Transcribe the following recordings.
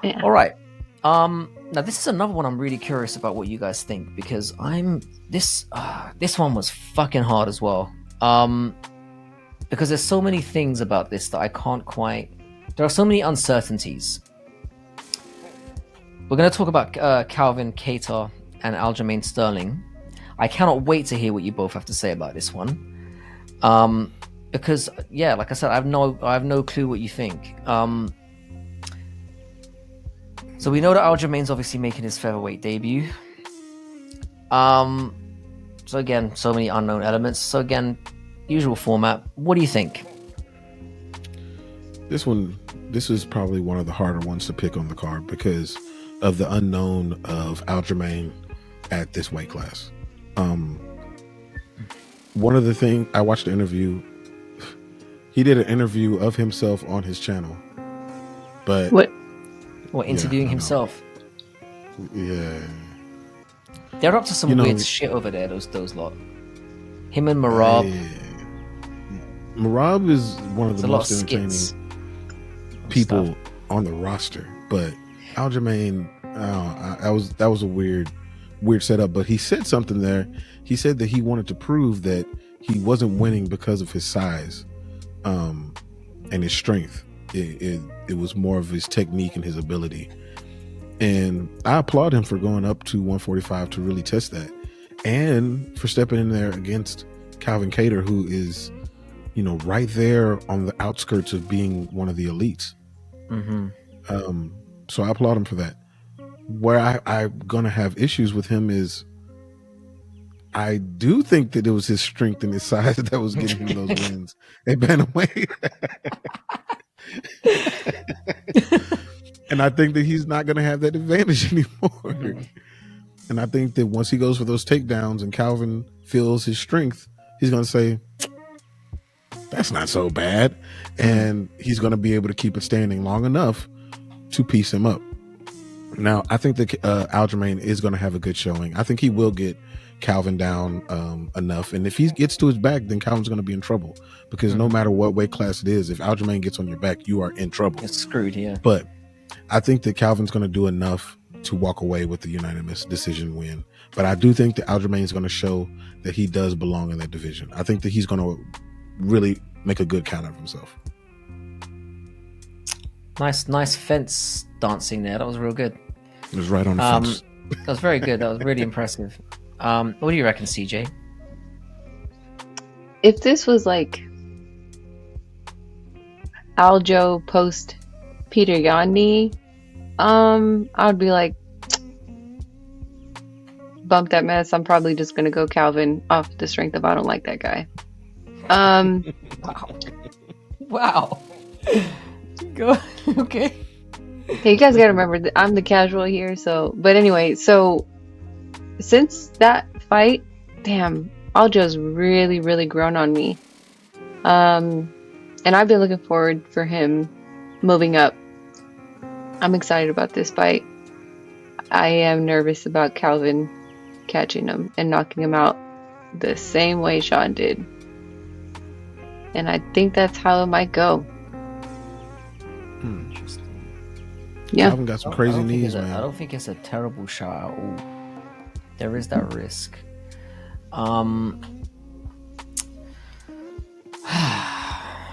Yeah. All right. Now this is another one I'm really curious about what you guys think, because this one was fucking hard as well. Because there's so many things about this that I can't quite. There are so many uncertainties. We're going to talk about Kalvin Kattar and Aljamain Sterling. I cannot wait to hear what you both have to say about this one. Because yeah, like I said, I have no clue what you think. So we know that Aljamain's obviously making his featherweight debut. So again, so many unknown elements. So again, usual format. What do you think? This is probably one of the harder ones to pick on the card because of the unknown of Aljamain at this weight class. One of the things, I watched the interview. He did an interview of himself on his channel, but What? Or interviewing himself. Yeah. They're up to some weird shit over there, those lot. Him and Marab. Marab is one of the most entertaining people on the roster, but Aljamain, that was a weird setup. But he said something there. He said that he wanted to prove that he wasn't winning because of his size, and his strength. It was more of his technique and his ability. And I applaud him for going up to 145 to really test that, and for stepping in there against Kalvin Kattar, who is, right there on the outskirts of being one of the elites. Mm-hmm. So I applaud him for that. Where I'm gonna have issues with him is, I do think that it was his strength and his size that was getting him those wins at bantamweight. And I think that he's not going to have that advantage anymore. And I think that once he goes for those takedowns and Kalvin feels his strength, he's going to say, that's not so bad. And he's going to be able to keep it standing long enough to piece him up. Now, I think that Aljamain is going to have a good showing. I think he will get Kalvin down enough. And if he gets to his back, then Calvin's going to be in trouble. Because no matter what weight class it is, if Aljamain gets on your back, you are in trouble. It's screwed, yeah. But I think that Calvin's going to do enough to walk away with the unanimous decision win. But I do think that Aljamain is going to show that he does belong in that division. I think that he's going to really make a good count of himself. Nice fence dancing there. That was real good. It was right on the fence. That was very good. That was really impressive. What do you reckon, CJ? If this was like Aljo post Peter Yanni, I would be like, bump that mess. I'm probably just gonna go Kalvin off the strength of I don't like that guy. Wow. Go. Okay. Hey, you guys gotta remember that I'm the casual here. But anyway, since that fight, damn, Aljo's really, really grown on me. And I've been looking forward for him moving up. I'm excited about this fight. I am nervous about Kalvin catching him and knocking him out the same way Sean did. And I think that's how it might go. Interesting. Yeah. Kalvin got some crazy knees, man. I don't think it's a terrible shot at all. There is that risk.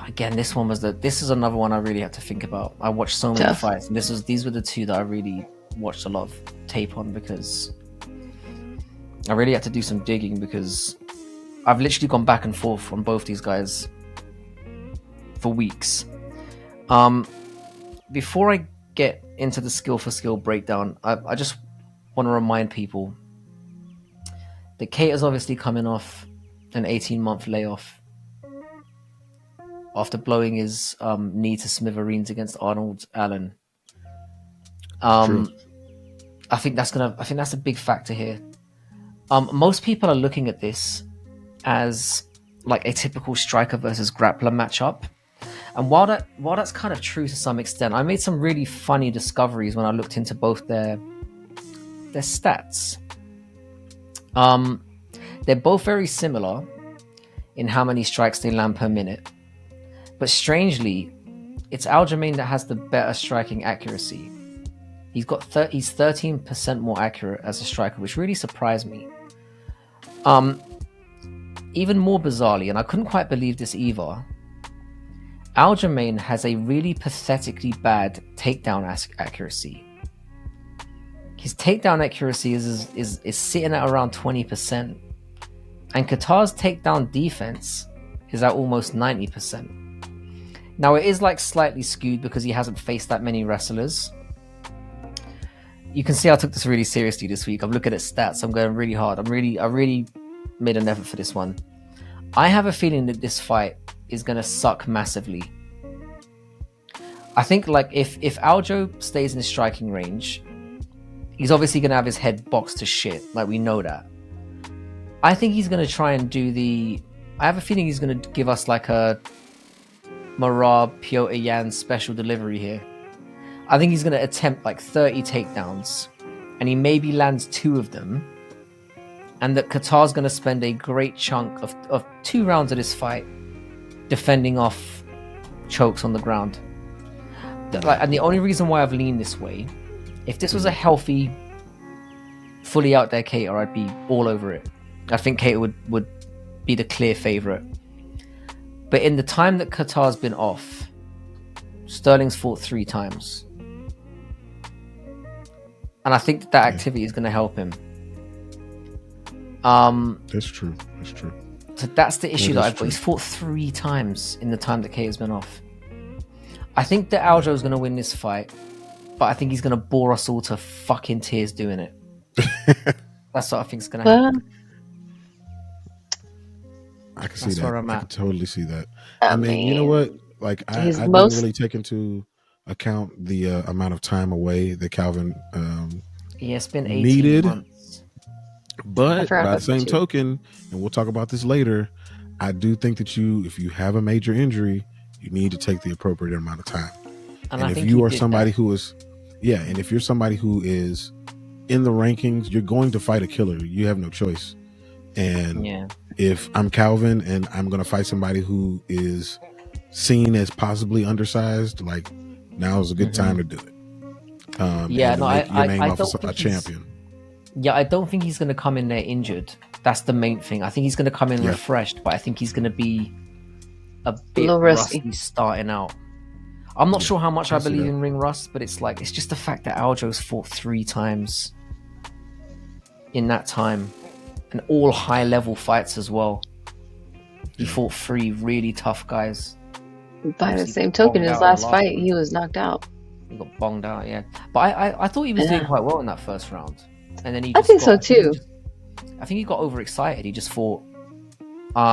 Again, this is another one I really had to think about. I watched so many fights, and these were the two that I really watched a lot of tape on, because I really had to do some digging, because I've literally gone back and forth on both these guys for weeks. Before I get into the skill for skill breakdown, I just want to remind people that Kattar's obviously coming off an 18-month layoff after blowing his knee to smithereens against Arnold Allen. I think that's a big factor here. Most people are looking at this as like a typical striker versus grappler matchup. And while that's kind of true to some extent, I made some really funny discoveries when I looked into both their stats. They're both very similar in how many strikes they land per minute, but strangely, it's Aljamain that has the better striking accuracy. He's 13% more accurate as a striker, which really surprised me. Even more bizarrely, and I couldn't quite believe this either, Aljamain has a really pathetically bad takedown accuracy. His takedown accuracy is sitting at around 20%, and Kattar's takedown defense is at almost 90%. Now it is like slightly skewed because he hasn't faced that many wrestlers. You can see I took this really seriously this week. I'm looking at stats. I'm going really hard. I really made an effort for this one. I have a feeling that this fight is going to suck massively. I think like if Aljo stays in striking range, he's obviously going to have his head boxed to shit. Like, we know that. I think he's going to try and do I have a feeling he's going to give us like a Marab Piotr Yan special delivery here. I think he's going to attempt like 30 takedowns, and he maybe lands 2 of them, and that Kattar's going to spend a great chunk of 2 rounds of this fight defending off chokes on the ground. And the only reason why I've leaned this way, if this was a healthy, fully out there Kattar, I'd be all over it. I think Kattar would be the clear favourite. But in the time that Kattar's been off, Sterling's fought 3 times. And I think that activity is going to help him. That's true. So that's the issue that I've got. He's fought 3 times in the time that Kattar's been off. I think that Aljo's going to win this fight, but I think he's going to bore us all to fucking tears doing it. That's what I think is going to happen. I can see that. I can totally see that. I mean, you know what? Like, I didn't really take into account the amount of time away that Calvin it's been 18 needed. Months. But by the same token, and we'll talk about this later, I do think that if you have a major injury, you need to take the appropriate amount of time. And if you are somebody who is, and if you're somebody who is in the rankings, you're going to fight a killer. You have no choice. And if I'm Calvin and I'm going to fight somebody who is seen as possibly undersized, like, now is a good time to do it. I don't think a champion. Yeah, I don't think he's going to come in there injured. That's the main thing. I think he's going to come in refreshed, but I think he's going to be a bit rusty starting out. I'm not sure how much I believe in ring rust, but it's just the fact that Aljo's fought 3 times in that time, and all high level fights as well. He fought 3 really tough guys. By the same token, his last fight, he was knocked out. He got bonged out, But I thought he was doing quite well in that first round. And then I think so too. I think he got overexcited. He just thought,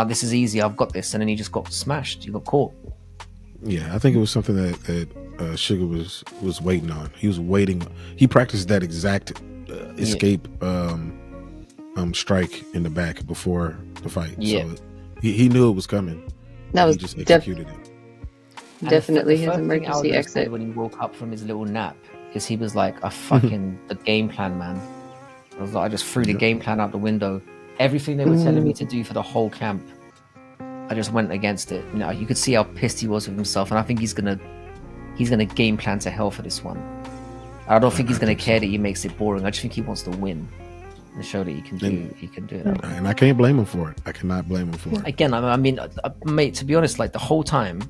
this is easy, I've got this. And then he just got smashed. He got caught. Yeah, I think it was something that Sugar was waiting on. He was waiting. He practiced that exact escape strike in the back before the fight. So he knew it was coming. That was he just executed it. Definitely his emergency exit. When he woke up from his little nap, is he was like, "I fucking the game plan, man." I just threw the game plan out the window. Everything they were telling me to do for the whole camp, I just went against it. You know, you could see how pissed he was with himself, and I think he's gonna game plan to hell for this one. I don't think he's gonna care that he makes it boring. I just think he wants to win and show that he can do it. And I can't blame him for it. I cannot blame him for it. Again, I mean, mate, to be honest, like the whole time,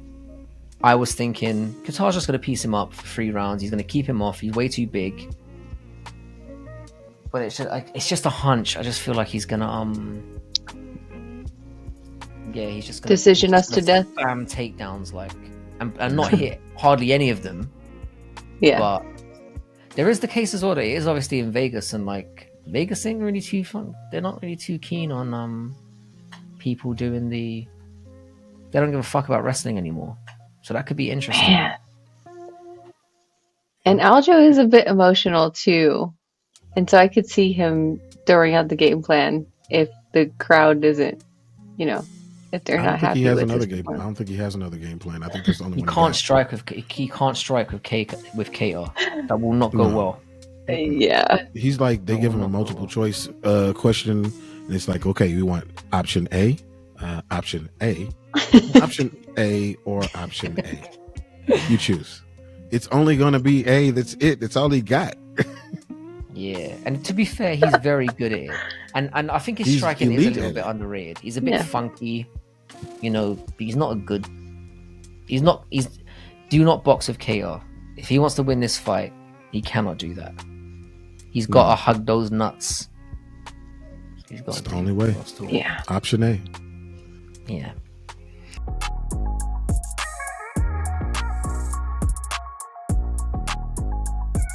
I was thinking Kattar's just gonna piece him up for 3 rounds. He's gonna keep him off. He's way too big. But it's just a hunch. I just feel like he's gonna he's just gonna decision us to death. Spam takedowns, and not hit hardly any of them. Yeah. But there is the case as well. It is obviously in Vegas, and Vegas ain't really too fun. They're not really too keen on people doing they don't give a fuck about wrestling anymore. So that could be interesting. Yeah. And Aljo is a bit emotional too. And so I could see him throwing out the game plan if the crowd isn't, if they're not happy with his I don't think he has another game plan. I think there's only one. He can't strike with Kattar. That will not go well. Yeah. He's like, they give him a multiple choice question, and it's like, okay, we want option A, option A, option A, or option A. You choose. It's only gonna be A. That's it. That's all he got. Yeah, and to be fair, he's very good at it, and I think his striking is a little bit underrated. He's a bit funky, you know. But he's not a good. He's not. He's do not box with KR. If he wants to win this fight, he cannot do that. He's got to hug those nuts. He's got That's the only way. Yeah. Option A. Yeah.